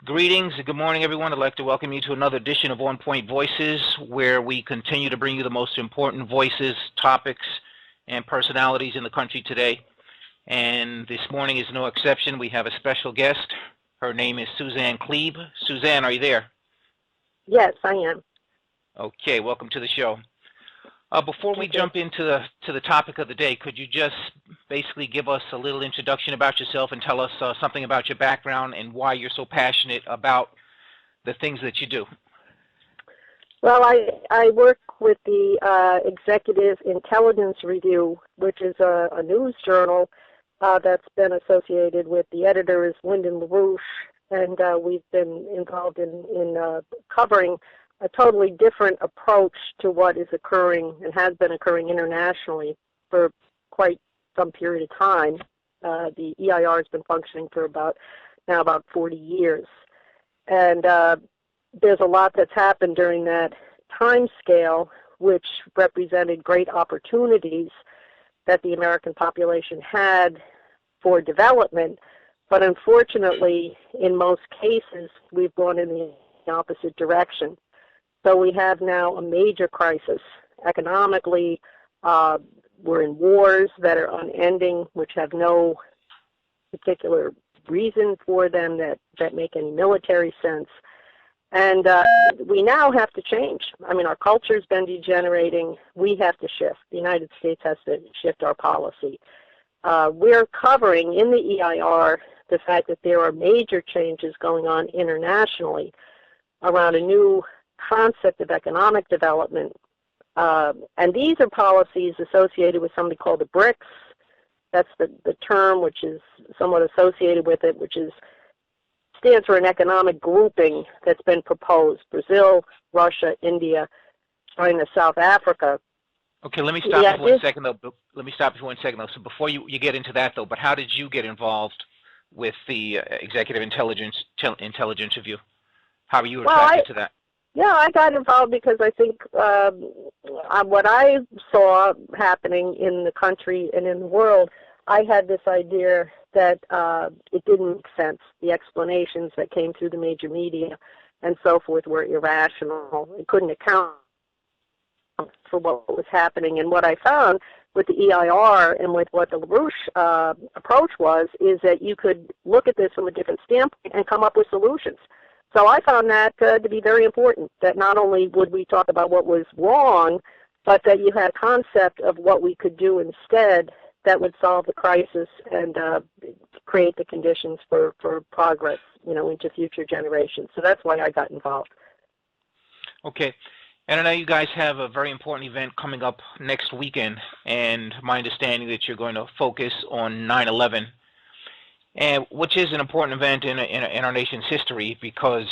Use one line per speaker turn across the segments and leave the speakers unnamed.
Greetings and good morning, everyone. I'd like to welcome you to another edition of On Point Voices, where we continue to bring you the most important voices, topics, and personalities in the country today. And this morning is no exception. We have a special guest. Her name is Suzanne Klebe. Suzanne, are you there?
Yes, I am.
Okay, welcome to the show. Before we jump into the topic of the day, could you just basically give us a little introduction about yourself and tell us something about your background and why you're so passionate about the things that you do?
Well, I work with the Executive Intelligence Review, which is a news journal that's been associated with the editor is Lyndon LaRouche, and we've been involved in covering a totally different approach to what is occurring and has been occurring internationally for quite some period of time. The EIR has been functioning for about 40 years. And there's a lot that's happened during that time scale, which represented great opportunities that the American population had for development. But unfortunately, in most cases, we've gone in the opposite direction. So we have now a major crisis. Economically, we're in wars that are unending, which have no particular reason for them that make any military sense. And we now have to change. I mean, our culture's been degenerating. We have to shift. The United States has to shift our policy. We're covering in the EIR the fact that there are major changes going on internationally around a new concept of economic development. And these are policies associated with something called the BRICS. That's the term which is somewhat associated with it, which stands for an economic grouping that's been proposed. Brazil, Russia, India, China, South Africa.
Okay, let me stop you for 1 second, though. Let me stop you for 1 second, though. So before you get into that, though, but how did you get involved with the Executive Intelligence Review? How were you attracted to that?
Yeah, I got involved because I think what I saw happening in the country and in the world, I had this idea that it didn't make sense. The explanations that came through the major media and so forth were irrational. It couldn't account for what was happening. And what I found with the EIR and with what the LaRouche approach was is that you could look at this from a different standpoint and come up with solutions. So I found that to be very important, that not only would we talk about what was wrong, but that you had a concept of what we could do instead that would solve the crisis and create the conditions for progress, into future generations. So that's why I got involved.
Okay. And I know you guys have a very important event coming up next weekend, and my understanding that you're going to focus on 9/11. And which is an important event in our nation's history, because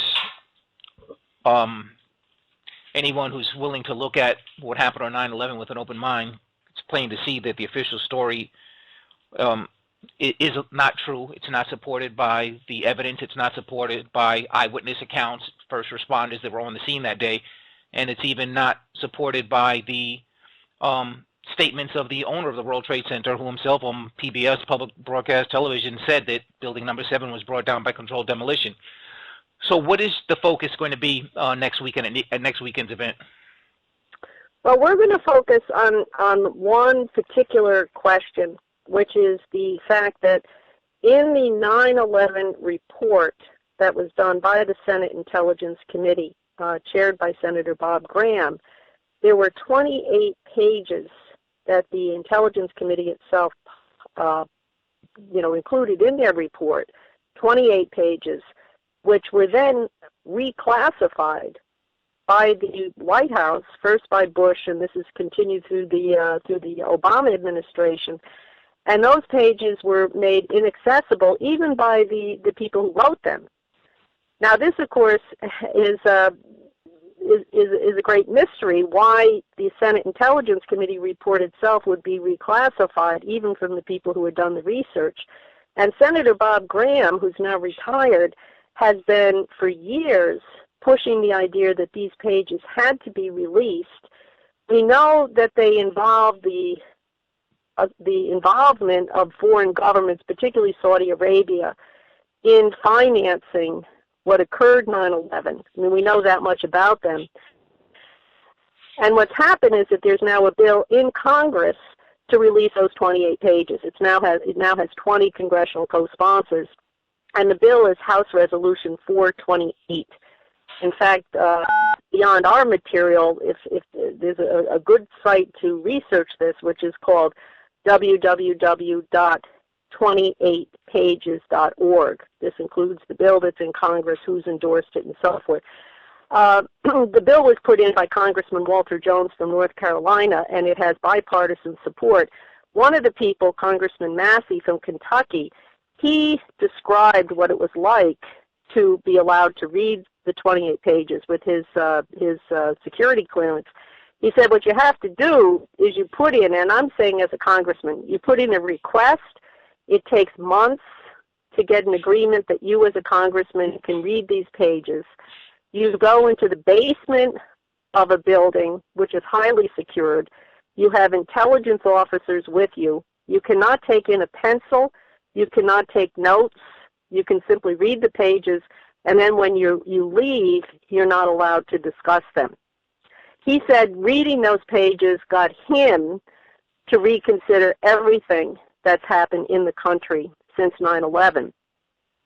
anyone who's willing to look at what happened on 9/11 with an open mind, it's plain to see that the official story is not true. It's not supported by the evidence. It's not supported by eyewitness accounts, first responders that were on the scene that day, and it's even not supported by the statements of the owner of the World Trade Center, who himself on PBS, public broadcast television, said that building number 7 was brought down by controlled demolition. So what is the focus going to be next weekend at next weekend's event?
Well, we're going to focus on one particular question, which is the fact that in the 9/11 report that was done by the Senate Intelligence Committee, chaired by Senator Bob Graham, there were 28 pages that the Intelligence Committee itself, included in their report, 28 pages, which were then reclassified by the White House, first by Bush, and this has continued through the Obama administration. And those pages were made inaccessible even by the people who wrote them. Now, this, of course, is a great mystery why the Senate Intelligence Committee report itself would be reclassified, even from the people who had done the research. And Senator Bob Graham, who's now retired, has been for years pushing the idea that these pages had to be released. We know that they involve the involvement of foreign governments, particularly Saudi Arabia, in financing what occurred 9/11. I mean, we know that much about them. And what's happened is that there's now a bill in Congress to release those 28 pages. It now has 20 congressional co-sponsors, and the bill is House Resolution 428. In fact, beyond our material, if there's a good site to research this, which is called www.28pages.org. This includes the bill that's in Congress, who's endorsed it, and so forth. The bill was put in by Congressman Walter Jones from North Carolina, and it has bipartisan support. One of the people, Congressman Massey from Kentucky, he described what it was like to be allowed to read the 28 pages with his security clearance. He said, what you have to do is you put in, and I'm saying as a congressman, you put in a request. It takes months to get an agreement that you as a congressman can read these pages. You go into the basement of a building, which is highly secured. You have intelligence officers with you. You cannot take in a pencil. You cannot take notes. You can simply read the pages, and then when you leave, you're not allowed to discuss them. He said reading those pages got him to reconsider everything that's happened in the country since 9/11.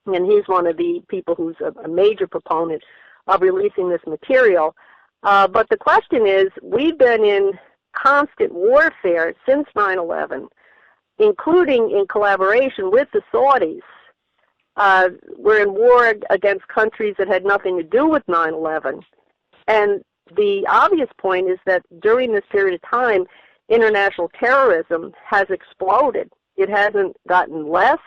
And he's one of the people who's a major proponent of releasing this material. But the question is, we've been in constant warfare since 9/11, including in collaboration with the Saudis. We're in war against countries that had nothing to do with 9/11. And the obvious point is that during this period of time, international terrorism has exploded. It hasn't gotten less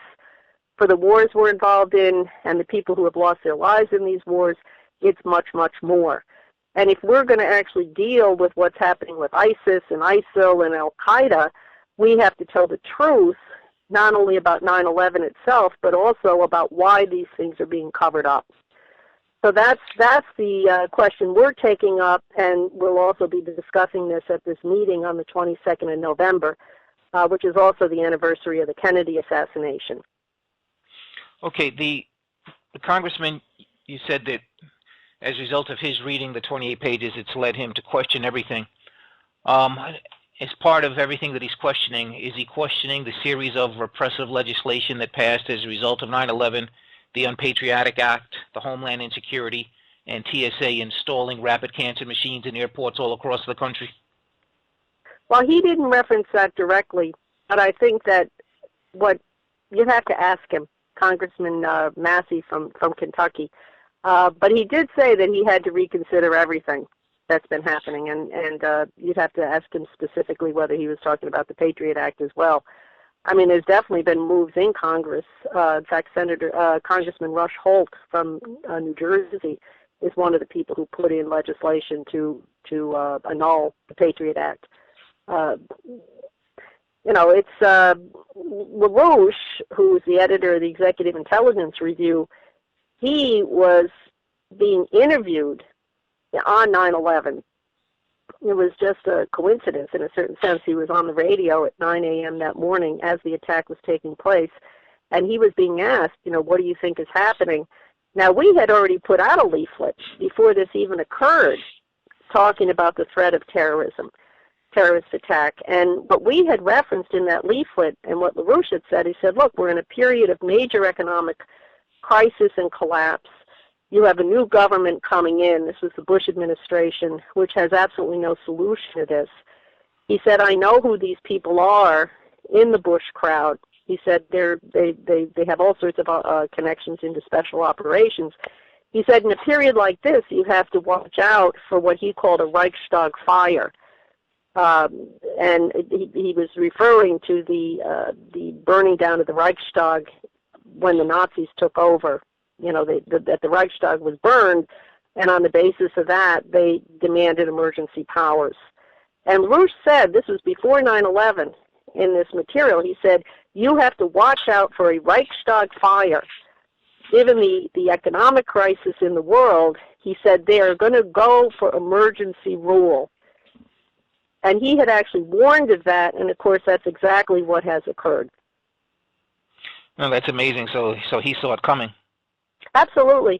for the wars we're involved in and the people who have lost their lives in these wars. It's much, much more. And if we're going to actually deal with what's happening with ISIS and ISIL and Al-Qaeda, we have to tell the truth, not only about 9/11 itself, but also about why these things are being covered up. So that's the question we're taking up, and we'll also be discussing this at this meeting on the 22nd of November, which is also the anniversary of the Kennedy assassination.
Okay, the congressman, you said that as a result of his reading the 28 pages, it's led him to question everything. As part of everything that he's questioning, is he questioning the series of repressive legislation that passed as a result of 9/11, the Patriot Act, the Homeland Insecurity, and TSA installing rapid cancer machines in airports all across the country?
Well, he didn't reference that directly, but I think that what you have to ask him, Congressman Massey from Kentucky. But he did say that he had to reconsider everything that's been happening, and you'd have to ask him specifically whether he was talking about the Patriot Act as well. I mean, there's definitely been moves in Congress. In fact, Congressman Rush Holt from New Jersey is one of the people who put in legislation to annul the Patriot Act. It's LaRouche, who's the editor of the Executive Intelligence Review. He was being interviewed on 9/11. It was just a coincidence in a certain sense. He was on the radio at 9 a.m. that morning as the attack was taking place, and he was being asked, what do you think is happening? Now, we had already put out a leaflet before this even occurred, talking about the threat of terrorist attack. And what we had referenced in that leaflet, and what LaRouche had said, he said, look, we're in a period of major economic crisis and collapse. You have a new government coming in. This was the Bush administration, which has absolutely no solution to this. He said, I know who these people are in the Bush crowd. He said they have all sorts of connections into special operations. He said, in a period like this, you have to watch out for what he called a Reichstag fire. And he was referring to the burning down of the Reichstag when the Nazis took over. That the Reichstag was burned, and on the basis of that, they demanded emergency powers. And LaRouche said, this was before 9/11 in this material, he said, you have to watch out for a Reichstag fire. Given the economic crisis in the world, he said they are going to go for emergency rule. And he had actually warned of that, and of course that's exactly what has occurred.
No, that's amazing. So he saw it coming.
Absolutely.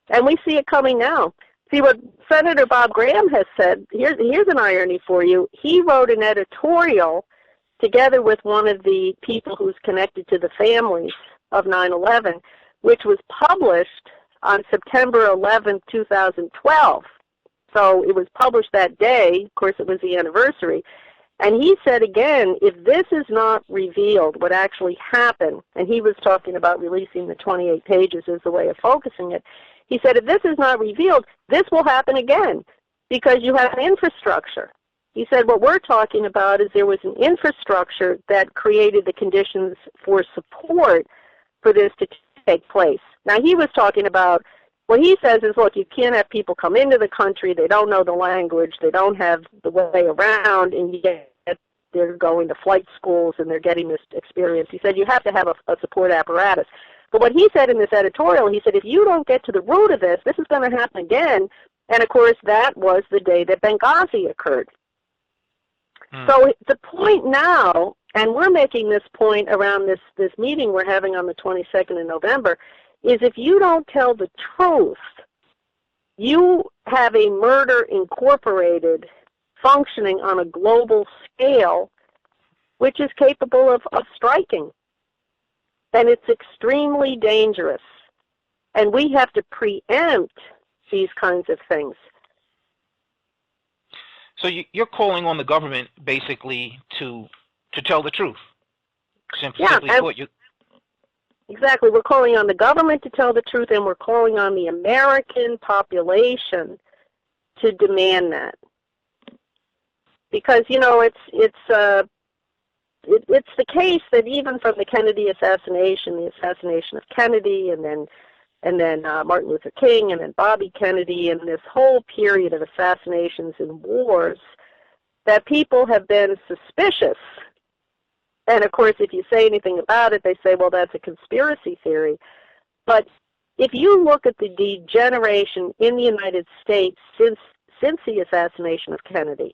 And we see it coming now. See, what Senator Bob Graham has said, here's an irony for you. He wrote an editorial together with one of the people who's connected to the families of 9/11, which was published on September 11, 2012. So it was published that day. Of course, it was the anniversary. And he said again, if this is not revealed, what actually happened, and he was talking about releasing the 28 pages as a way of focusing it, he said if this is not revealed, this will happen again because you have an infrastructure. He said what we're talking about is there was an infrastructure that created the conditions for support for this to take place. Now he was talking about, what he says is, look, you can't have people come into the country, they don't know the language, they don't have the way around, and they're going to flight schools and they're getting this experience. He said you have to have a support apparatus. But what he said in this editorial, he said if you don't get to the root of this, this is going to happen again. And of course that was the day that Benghazi occurred. So the point now, and we're making this point around this meeting we're having on the 22nd of November, is if you don't tell the truth, you have a murder incorporated functioning on a global scale, which is capable of striking. And it's extremely dangerous. And we have to preempt these kinds of things.
So you're calling on the government basically to tell the truth. Simply put,
exactly. We're calling on the government to tell the truth, and we're calling on the American population to demand that. Because, you know, it's the case that even from the Kennedy assassination, the assassination of Kennedy, and then Martin Luther King, and then Bobby Kennedy, and this whole period of assassinations and wars, that people have been suspicious. And of course, if you say anything about it, they say, well, that's a conspiracy theory. But if you look at the degeneration in the United States since the assassination of Kennedy,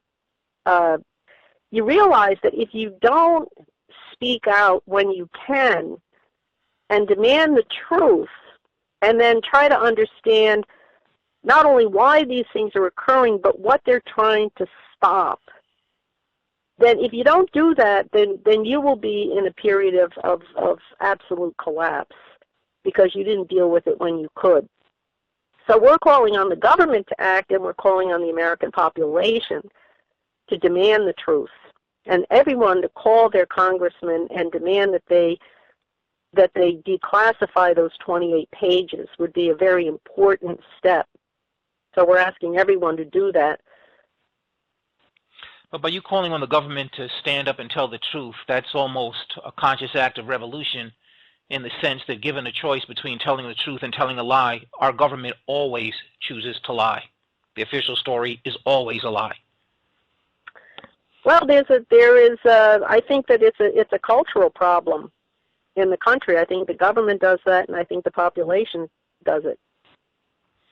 you realize that if you don't speak out when you can and demand the truth, and then try to understand not only why these things are occurring, but what they're trying to stop, then if you don't do that, then you will be in a period of absolute collapse because you didn't deal with it when you could. So we're calling on the government to act, and we're calling on the American population to demand the truth, and everyone to call their congressman and demand that they declassify those 28 pages would be a very important step. So we're asking everyone to do that.
But by you calling on the government to stand up and tell the truth, that's almost a conscious act of revolution in the sense that given a choice between telling the truth and telling a lie, our government always chooses to lie. The official story is always a lie.
Well, I think that it's a cultural problem in the country. I think the government does that, and I think the population does it.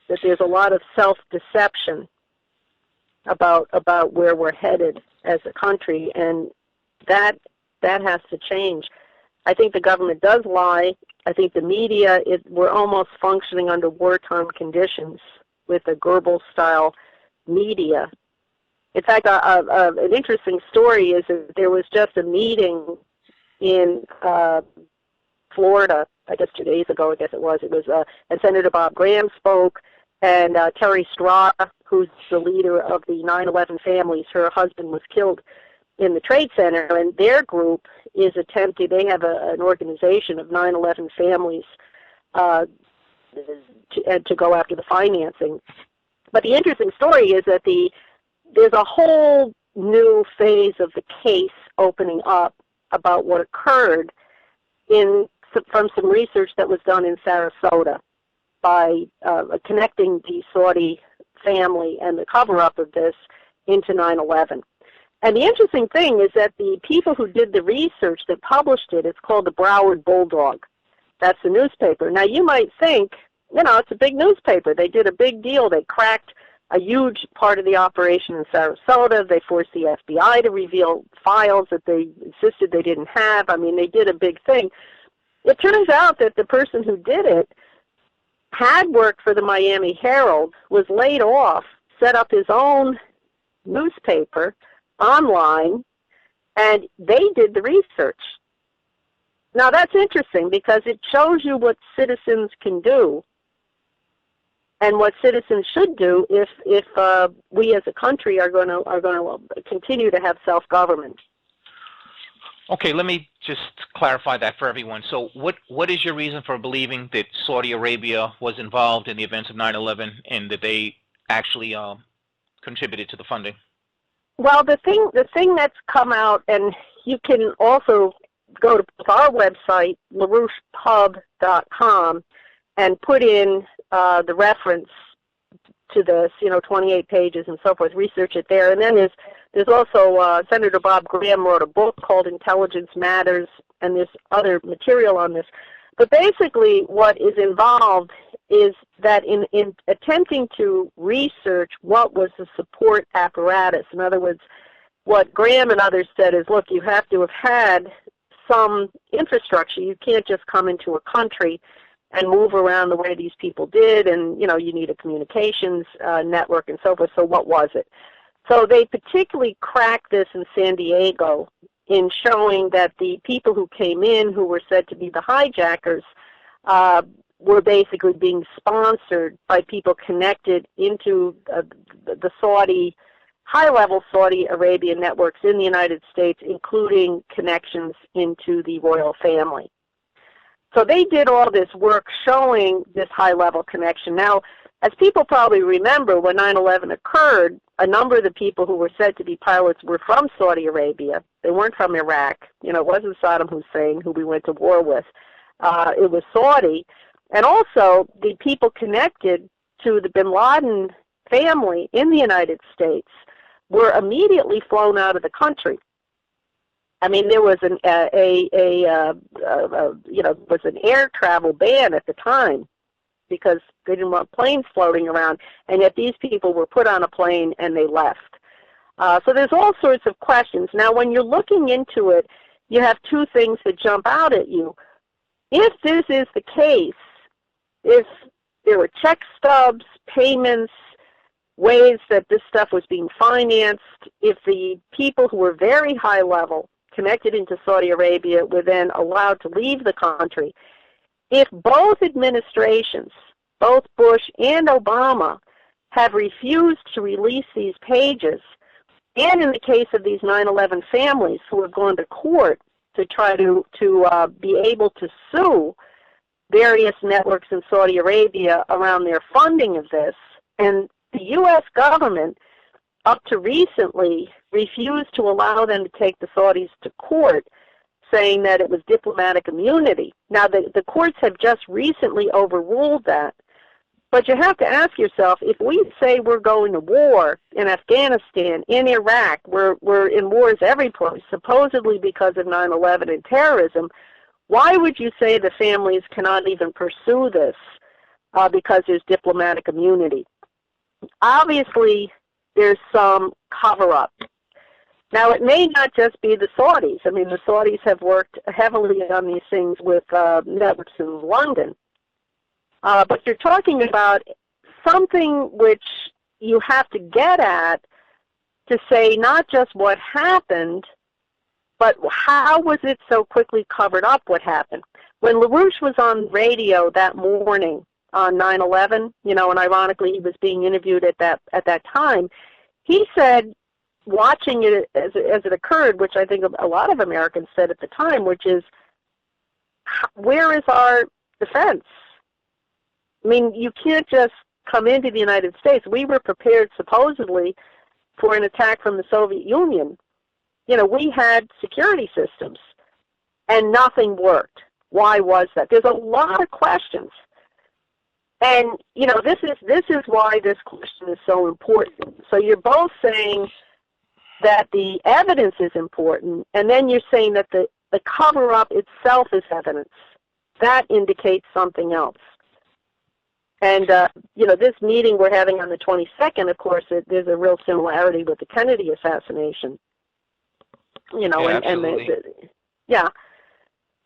That there's a lot of self-deception about where we're headed as a country, and that has to change. I think the government does lie. I think the media, we're almost functioning under wartime conditions with a Goebbels-style media. In fact, an interesting story is that there was just a meeting in Florida, I guess 2 days ago, and Senator Bob Graham spoke, and Terry Straw, who's the leader of the 9/11 families, her husband was killed in the Trade Center, and their group is attempting, they have an organization of 9/11 families to go after the financing. But the interesting story is that there's a whole new phase of the case opening up about what occurred from some research that was done in Sarasota by connecting the Saudi family and the cover-up of this into 9/11. And the interesting thing is that the people who did the research that published it, it's called the Broward Bulldog. That's the newspaper. Now, you might think, it's a big newspaper. They did a big deal. They cracked a huge part of the operation in Sarasota. They forced the FBI to reveal files that they insisted they didn't have. I mean, they did a big thing. It turns out that the person who did it had worked for the Miami Herald, was laid off, set up his own newspaper online, and they did the research. Now that's interesting because it shows you what citizens can do and what citizens should do if we as a country are going to continue to have self-government.
Okay, let me just clarify that for everyone. So what is your reason for believing that Saudi Arabia was involved in the events of 9/11 and that they actually contributed to the funding?
Well, the thing that's come out, and you can also go to our website, larouchepub.com, and put in the reference to this, 28 pages and so forth, research it there. And then there's also Senator Bob Graham wrote a book called Intelligence Matters, and there's other material on this. But basically what is involved is that in attempting to research what was the support apparatus, in other words, what Graham and others said is, look, you have to have had some infrastructure. You can't just come into a country and move around the way these people did, and you need a communications network and so forth. So what was it? So they particularly cracked this in San Diego in showing that the people who came in, who were said to be the hijackers, were basically being sponsored by people connected into the Saudi, high-level Saudi Arabian networks in the United States, including connections into the royal family. So they did all this work showing this high-level connection. Now, as people probably remember, when 9/11 occurred, a number of the people who were said to be pilots were from Saudi Arabia. They weren't from Iraq. It wasn't Saddam Hussein, who we went to war with. It was Saudi. And also, the people connected to the bin Laden family in the United States were immediately flown out of the country. I mean, there was an was an air travel ban at the time because they didn't want planes floating around, and yet these people were put on a plane and they left. So there's all sorts of questions. Now, when you're looking into it, you have two things that jump out at you. If this is the case, if there were check stubs, payments, ways that this stuff was being financed, if the people who were very high level connected into Saudi Arabia were then allowed to leave the country, if both administrations, both Bush and Obama, have refused to release these pages, and in the case of these 9/11 families who have gone to court to try to be able to sue various networks in Saudi Arabia around their funding of this, and the U.S. government, up to recently, refused to allow them to take the Saudis to court, saying that it was diplomatic immunity. Now, the courts have just recently overruled that. But you have to ask yourself, if we say we're going to war in Afghanistan, in Iraq, we're in wars every place, supposedly because of 9/11 and terrorism, why would you say the families cannot even pursue this because there's diplomatic immunity? Obviously, there's some cover-up. Now, it may not just be the Saudis. I mean, the Saudis have worked heavily on these things with networks in London. But you're talking about something which you have to get at to say not just what happened, but how was it so quickly covered up what happened. When LaRouche was on radio that morning on 9/11, and ironically he was being interviewed at that time, he said, watching it as it occurred, which I think a lot of Americans said at the time, which is, where is our defense? I mean, you can't just come into the United States. We were prepared, supposedly, for an attack from the Soviet Union. We had security systems, and nothing worked. Why was that? There's a lot of questions. And, this is why this question is so important. So you're both saying that the evidence is important, and then you're saying that the cover-up itself is evidence. That indicates something else. And, this meeting we're having on the 22nd, of course, there's a real similarity with the Kennedy assassination.
Absolutely.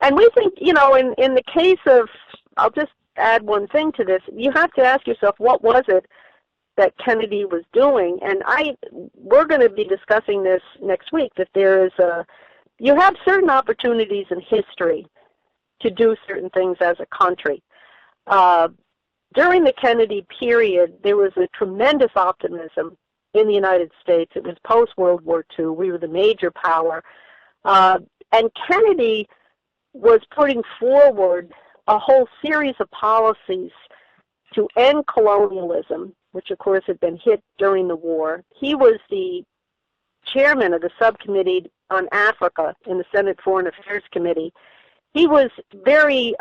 And we think, in the case of, I'll just add one thing to this. You have to ask yourself, what was it that Kennedy was doing? And we're going to be discussing this next week, that you have certain opportunities in history to do certain things as a country. During the Kennedy period, there was a tremendous optimism in the United States. It was post-World War II. We were the major power. And Kennedy was putting forward a whole series of policies to end colonialism, which of course had been hit during the war. He was the chairman of the subcommittee on Africa in the Senate Foreign Affairs Committee. He was very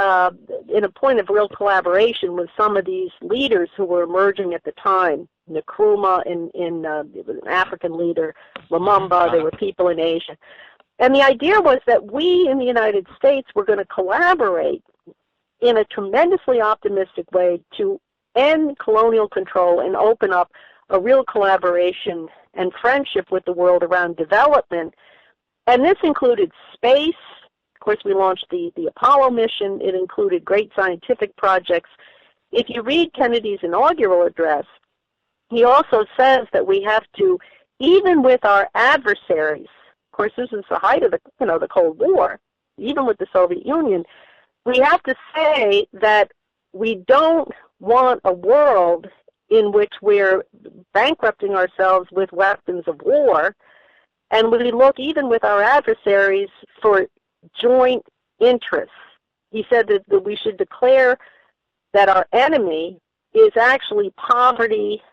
in a point of real collaboration with some of these leaders who were emerging at the time. Nkrumah, it was an African leader, Lumumba, there were people in Asia. And the idea was that we in the United States were going to collaborate in a tremendously optimistic way to end colonial control and open up a real collaboration and friendship with the world around development. And this included space. Of course, we launched the Apollo mission. It included great scientific projects. If you read Kennedy's inaugural address, he also says that we have to, even with our adversaries, of course, this is the height of the Cold War, even with the Soviet Union, we have to say that we don't want a world in which we're bankrupting ourselves with weapons of war, and we look, even with our adversaries, for joint interests. He said that we should declare that our enemy is actually poverty,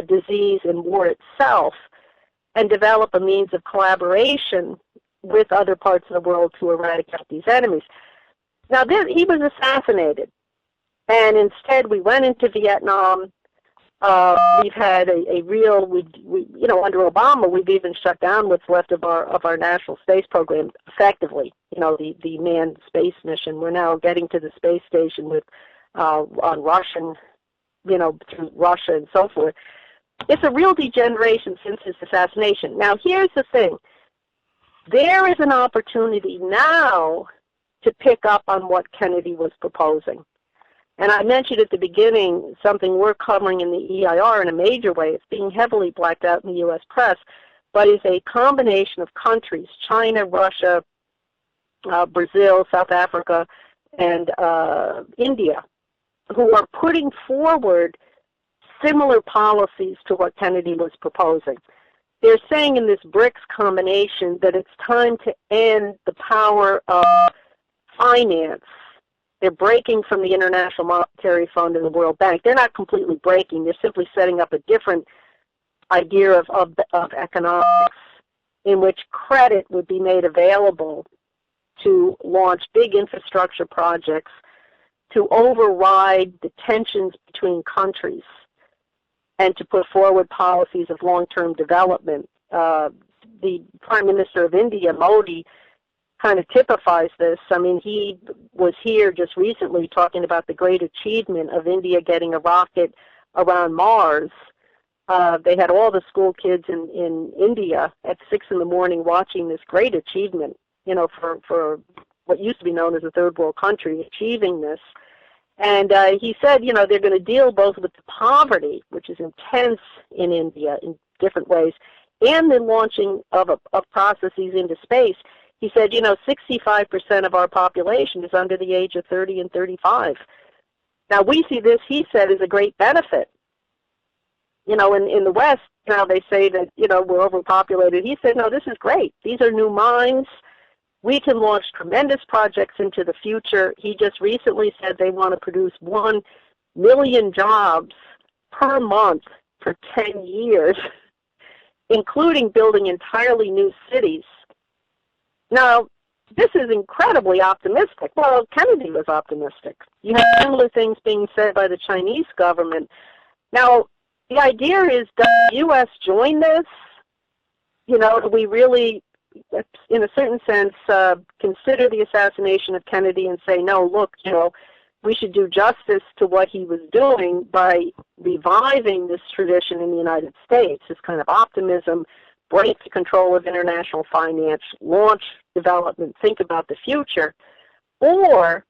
disease, and war itself, and develop a means of collaboration with other parts of the world to eradicate these enemies. Now, he was assassinated, and instead we went into Vietnam. We've had a real, under Obama, we've even shut down what's left of our national space program effectively. The manned space mission. We're now getting to the space station with on Russian, through Russia and so forth. It's a real degeneration since his assassination. Now, here's the thing. There is an opportunity now to pick up on what Kennedy was proposing. And I mentioned at the beginning something we're covering in the EIR in a major way. It's being heavily blacked out in the U.S. press, but is a combination of countries, China, Russia, Brazil, South Africa, and India, who are putting forward similar policies to what Kennedy was proposing. They're saying in this BRICS combination that it's time to end the power of finance. They're breaking from the International Monetary Fund and the World Bank. They're not completely breaking. They're simply setting up a different idea of economics in which credit would be made available to launch big infrastructure projects to override the tensions between countries and to put forward policies of long-term development. The Prime Minister of India, Modi, kind of typifies this. I mean, he was here just recently talking about the great achievement of India getting a rocket around Mars. They had all the school kids in India at 6 in the morning watching this great achievement, for what used to be known as a third world country, achieving this. And he said, they're going to deal both with the poverty, which is intense in India in different ways, and the launching of processes into space. He said, 65% of our population is under the age of 30 and 35. Now, we see this, he said, as a great benefit. In the West, now they say that, we're overpopulated. He said, no, this is great. These are new minds. We can launch tremendous projects into the future. He just recently said they want to produce 1 million jobs per month for 10 years, including building entirely new cities. Now, this is incredibly optimistic. Well, Kennedy was optimistic. You have similar things being said by the Chinese government. Now, the idea is, does the U.S. join this? Do we really, in a certain sense, consider the assassination of Kennedy and say, no, look, we should do justice to what he was doing by reviving this tradition in the United States, this kind of optimism, break the control of international finance, launch development, think about the future? Or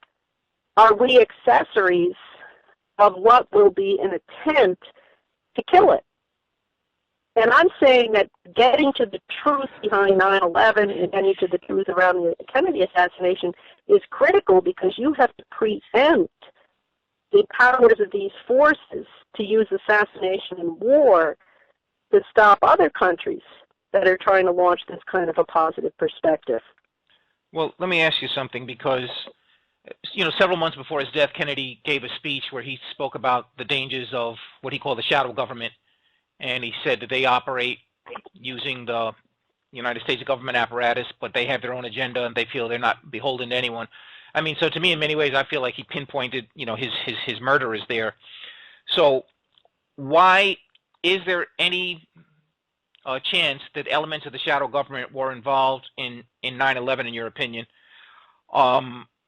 are we accessories of what will be an attempt to kill it. And I'm saying that getting to the truth behind 9/11 and getting to the truth around the Kennedy assassination is critical, because you have to preempt the powers of these forces to use assassination and war to stop other countries that are trying to launch this kind of a positive perspective.
Well, let me ask you something, because several months before his death, Kennedy gave a speech where he spoke about the dangers of what he called the shadow government. And he said that they operate using the United States government apparatus, but they have their own agenda and they feel they're not beholden to anyone. I mean, so to me, in many ways, I feel like he pinpointed, his murderers there. So why is there any chance that elements of the shadow government were involved in 9/11, in your opinion?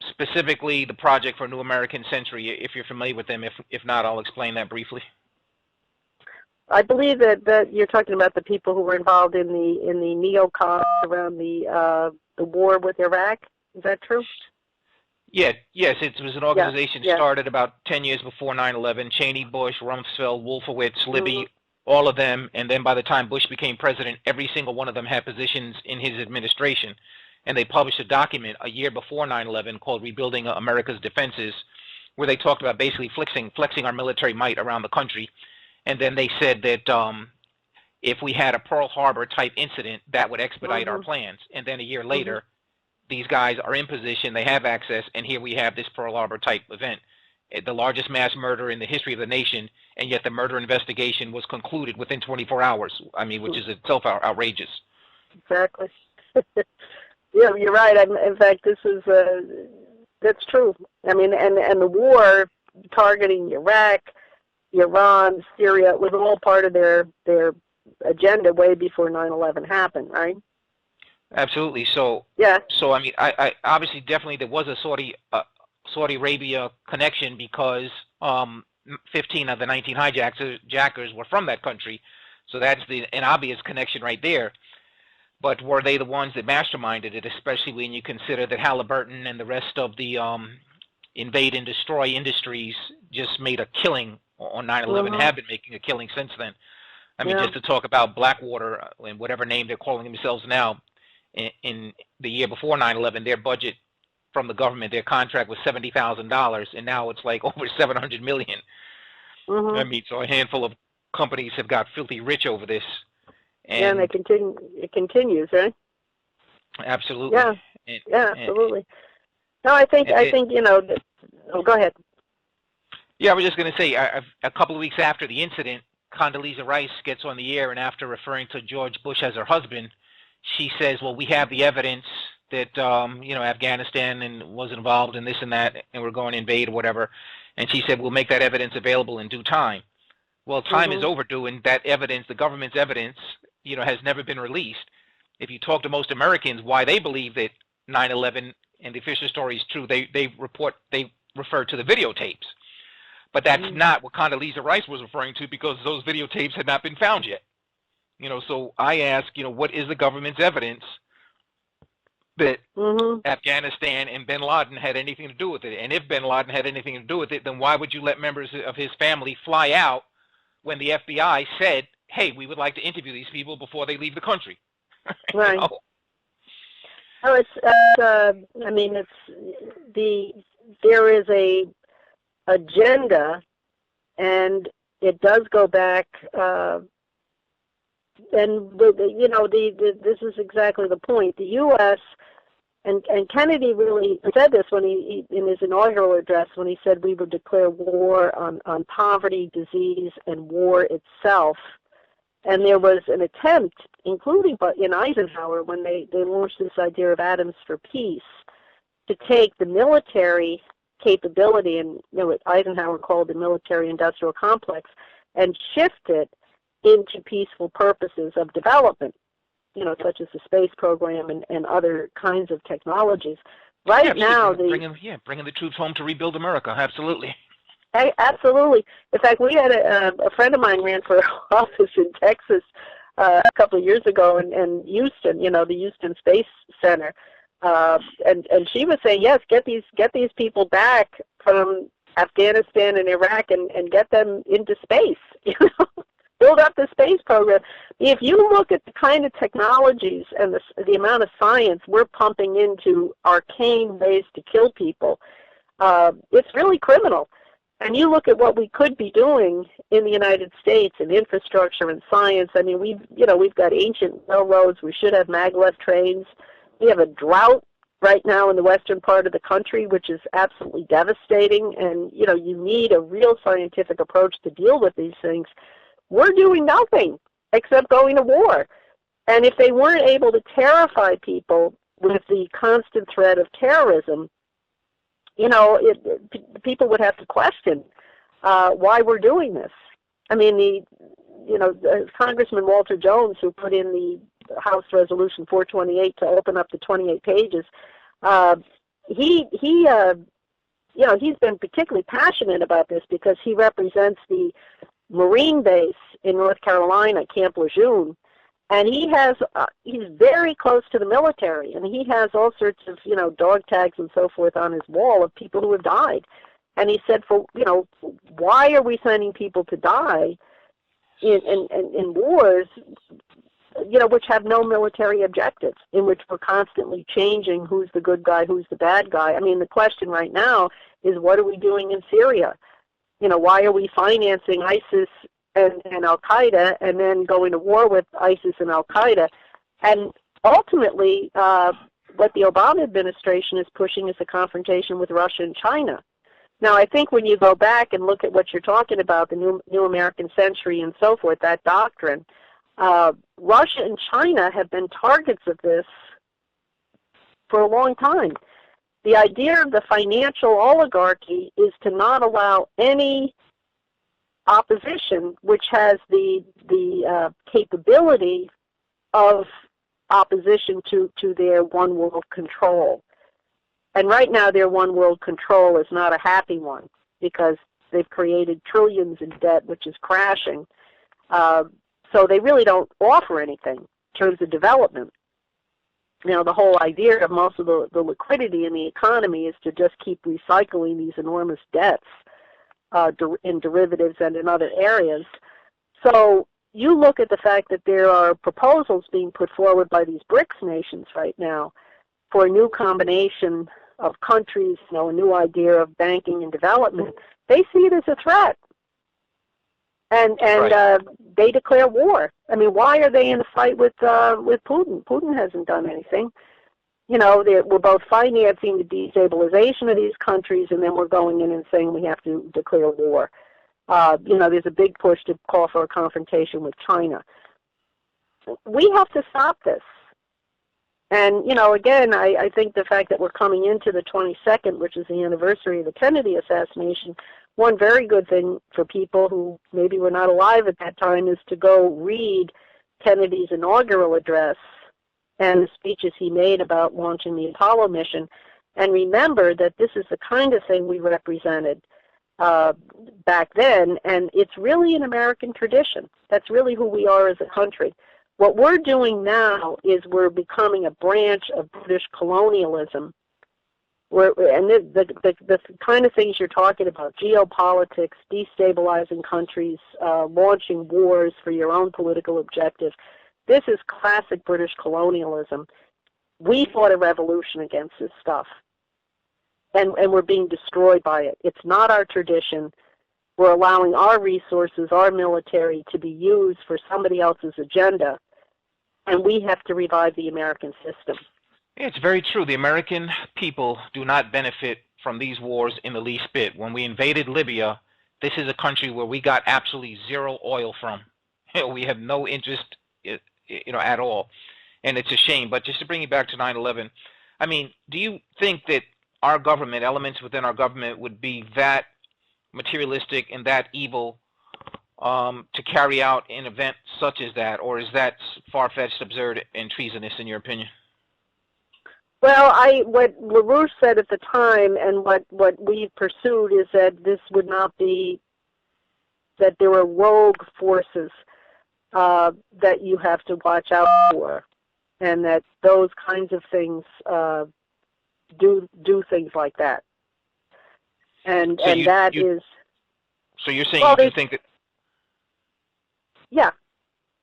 Specifically, the Project for a New American Century, if you're familiar with them. If not, I'll explain that briefly.
I believe that you're talking about the people who were involved in the neocons around the war with Iraq. Is that true?
Yeah, yes, it was an organization
yeah.
started about 10 years before 9/11. Cheney, Bush, Rumsfeld, Wolfowitz, Libby, all of them. And then by the time Bush became president, every single one of them had positions in his administration. And they published a document a year before 9/11 called Rebuilding America's Defenses, where they talked about basically flexing our military might around the country. And then they said that if we had a Pearl Harbor type incident, that would expedite our plans. And then a year later, these guys are in position, they have access, and here we have this Pearl Harbor type event, the largest mass murder in the history of the nation, and yet the murder investigation was concluded within 24 hours. I mean, which is itself outrageous.
Exactly. Yeah, you're right. In fact, that's true. I mean, and the war targeting Iraq, Iran, Syria, was all part of their agenda way before 9/11 happened, right?
Absolutely. So
yeah.
So I mean, I obviously definitely there was a Saudi Arabia connection, because 15 of the 19 hijackers were from that country. So that's an obvious connection right there. But were they the ones that masterminded it, especially when you consider that Halliburton and the rest of the invade and destroy industries just made a killing on 9/11, have been making a killing since then. I mean, just to talk about Blackwater and whatever name they're calling themselves now, in the year before 9/11, their budget from the government, their contract was $70,000, and now it's like over $700 million. I mean, so a handful of companies have got filthy rich over this. And
they continue. It continues, right?
Absolutely.
Yeah, absolutely. No, I think go ahead.
Yeah, I was just going to say, a couple of weeks after the incident, Condoleezza Rice gets on the air, and after referring to George Bush as her husband, she says, well, we have the evidence that, Afghanistan was involved in this and that, and we're going to invade or whatever. And she said, we'll make that evidence available in due time. Well, time is overdue, and that evidence, the government's evidence, has never been released. If you talk to most Americans why they believe that 9/11 and the official story is true, they refer to the videotapes. But that's not what Condoleezza Rice was referring to, because those videotapes had not been found yet. So I ask, what is the government's evidence that Afghanistan and bin Laden had anything to do with it? And if bin Laden had anything to do with it, then why would you let members of his family fly out when the FBI said, hey, we would like to interview these people before they leave the country?
Right. Oh, I mean, there is a agenda, and it does go back, and this is exactly the point. The U.S. and Kennedy really said this when he in his inaugural address, when he said we would declare war on poverty, disease, and war itself. And there was an attempt, including in Eisenhower, when they launched this idea of atoms for peace, to take the military capability, and what Eisenhower called the military-industrial complex, and shift it into peaceful purposes of development, such as the space program and other kinds of technologies. Right now,
bringing the troops home to rebuild America. Absolutely.
Absolutely. In fact, we had a friend of mine ran for office in Texas a couple of years ago, in Houston, the Houston Space Center, and she was saying, yes, get these people back from Afghanistan and Iraq and get them into space, you know, build up the space program. If you look at the kind of technologies and the amount of science we're pumping into arcane ways to kill people, it's really criminal. And you look at what we could be doing in the United States in infrastructure and science. I mean, we've got ancient railroads. We should have maglev trains. We have a drought right now in the western part of the country, which is absolutely devastating. And, you know, you need a real scientific approach to deal with these things. We're doing nothing except going to war. And if they weren't able to terrify people with the constant threat of terrorism, you know, people would have to question why we're doing this. I mean, Congressman Walter Jones, who put in the House Resolution 428 to open up the 28 pages, he's been particularly passionate about this because he represents the Marine base in North Carolina, Camp Lejeune, and he's very close to the military, and he has all sorts of, you know, dog tags and so forth on his wall of people who have died. And he said, why are we sending people to die in wars, you know, which have no military objectives, in which we're constantly changing who's the good guy, who's the bad guy? I mean, the question right now is, what are we doing in Syria? You know, why are we financing ISIS and Al-Qaeda and then going to war with ISIS and Al-Qaeda? And ultimately, what the Obama administration is pushing is a confrontation with Russia and China. Now, I think when you go back and look at what you're talking about, the New American Century and so forth, that doctrine, Russia and China have been targets of this for a long time. The idea of the financial oligarchy is to not allow any opposition which has the capability of opposition to their one world control. And right now their one world control is not a happy one because they've created trillions in debt, which is crashing. So they really don't offer anything in terms of development. You know, the whole idea of most of the liquidity in the economy is to just keep recycling these enormous debts in derivatives and in other areas. So you look at the fact that there are proposals being put forward by these BRICS nations right now for a new combination of countries, you know, a new idea of banking and development. They see it as a threat. And
Right.
They declare war. I mean, why are they in a fight with Putin? Putin hasn't done anything. You know, we're both financing the destabilization of these countries, and then we're going in and saying we have to declare war. You know, there's a big push to call for a confrontation with China. We have to stop this. And, you know, again, I think the fact that we're coming into the 22nd, which is the anniversary of the Kennedy assassination, one very good thing for people who maybe were not alive at that time is to go read Kennedy's inaugural address and the speeches he made about launching the Apollo mission, and remember that this is the kind of thing we represented back then, and it's really an American tradition. That's really who we are as a country. What we're doing now is we're becoming a branch of British colonialism. And the kind of things you're talking about, geopolitics, destabilizing countries, launching wars for your own political objectives, this is classic British colonialism. We fought a revolution against this stuff, and we're being destroyed by it. It's not our tradition. We're allowing our resources, our military, to be used for somebody else's agenda, and we have to revive the American system.
It's very true. The American people do not benefit from these wars in the least bit. When we invaded Libya, this is a country where we got absolutely zero oil from. We have no interest, at all, and it's a shame. But just to bring you back to 9/11, I mean, do you think that our government, elements within our government, would be that materialistic and that evil to carry out an event such as that, or is that far-fetched, absurd, and treasonous in your opinion?
Well, what LaRouche said at the time, and what we pursued, is that this would not be, that there are rogue forces that you have to watch out for, and that those kinds of things do things like that. and
So you,
that
you,
is,
so you're saying
well,
you do think that,
yeah,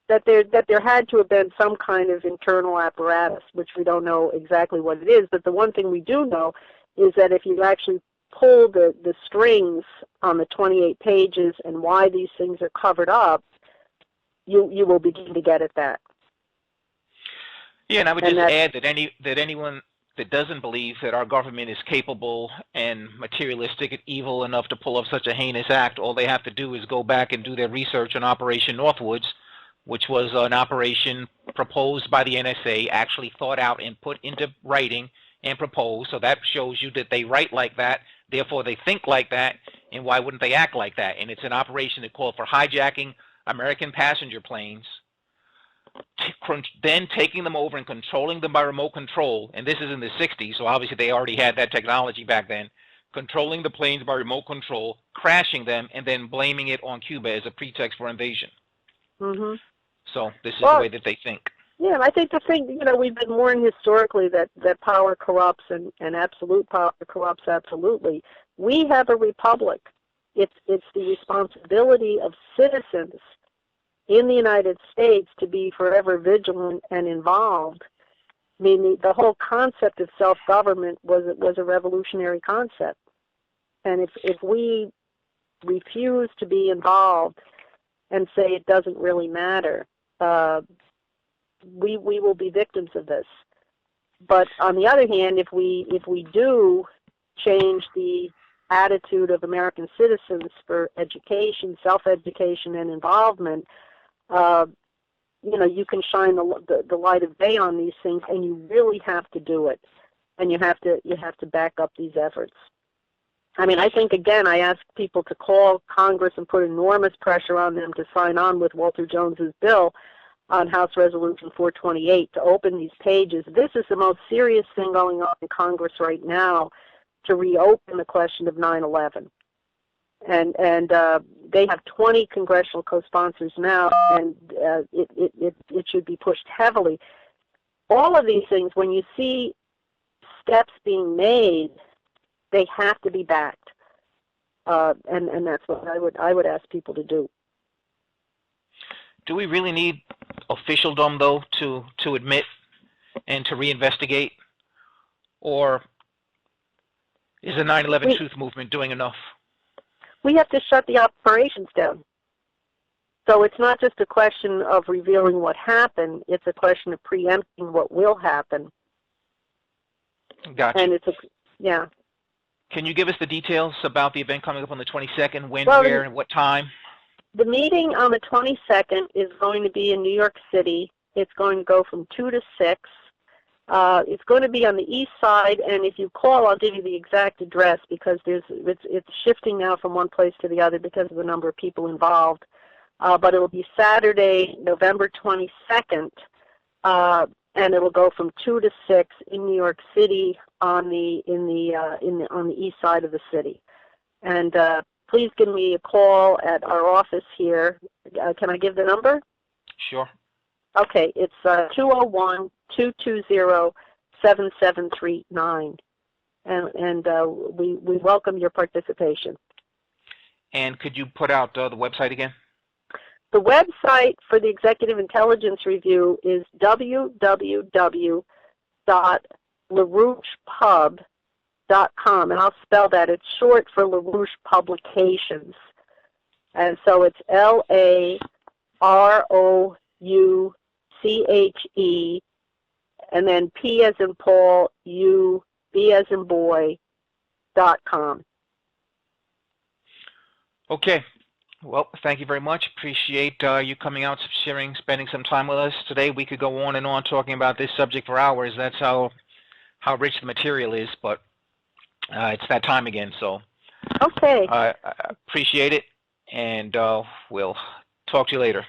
that there had to have been some kind of internal apparatus, which we don't know exactly what it is. But the one thing we do know is that if you actually pull the strings on the 28 pages and why these things are covered up, you will begin to get at that.
yeah, and I would
And
just
that,
add that anyone that doesn't believe that our government is capable and materialistic and evil enough to pull off such a heinous act, all they have to do is go back and do their research on Operation Northwoods, which was an operation proposed by the NSA, actually thought out and put into writing and proposed. So that shows you that they write like that, therefore they think like that, and why wouldn't they act like that? And it's an operation that called for hijacking American passenger planes, then taking them over and controlling them by remote control. And this is in the 60s, so obviously they already had that technology back then. Controlling the planes by remote control, crashing them, and then blaming it on Cuba as a pretext for invasion.
mm-hmm.
So this is the
Well,
way that they think.
yeah, and I think the thing, we've been warned historically that power corrupts and absolute power corrupts absolutely. We have a republic. It's the responsibility of citizens in the United States to be forever vigilant and involved. I mean, the whole concept of self-government was a revolutionary concept. And if we refuse to be involved and say it doesn't really matter, we will be victims of this. But on the other hand, if we do change the attitude of American citizens for education, self-education, and involvement, you can shine the light of day on these things, and you really have to do it, and you have to back up these efforts. I mean, I think, again, I ask people to call Congress and put enormous pressure on them to sign on with Walter Jones's bill on House Resolution 428 to open these pages. This is the most serious thing going on in Congress right now, to reopen the question of 9/11. And they have 20 congressional co-sponsors now, and it should be pushed heavily. All of these things, when you see steps being made, they have to be backed, and that's what I would ask people to do.
Do we really need officialdom, though, to admit and to reinvestigate? Or is the 9/11 Truth Movement doing enough?
We have to shut the operations down. So it's not just a question of revealing what happened, it's a question of preempting what will happen.
Gotcha.
And yeah.
Can you give us the details about the event coming up on the 22nd, when,
Well,
where, and what time?
The meeting on the 22nd is going to be in New York City. It's going to go from 2 to 6. It's going to be on the east side, and if you call, I'll give you the exact address, because it's shifting now from one place to the other because of the number of people involved. But it will be Saturday, November 22nd, and it will go from 2 to 6 in New York City on the east side of the city. And please give me a call at our office here. Can I give the number?
Sure.
Okay, it's 201-220-7739, and we welcome your participation.
And could you put out the website again?
The website for the Executive Intelligence Review is www.larouchepub.com, and I'll spell that. It's short for LaRouche Publications, and so it's LAROUCHE, and then P as in Paul, U, B as in boy.com.
Okay. Well, thank you very much. Appreciate you coming out, spending some time with us today. We could go on and on talking about this subject for hours. That's how rich the material is, but it's that time again. So
Okay.
I appreciate it, and we'll talk to you later.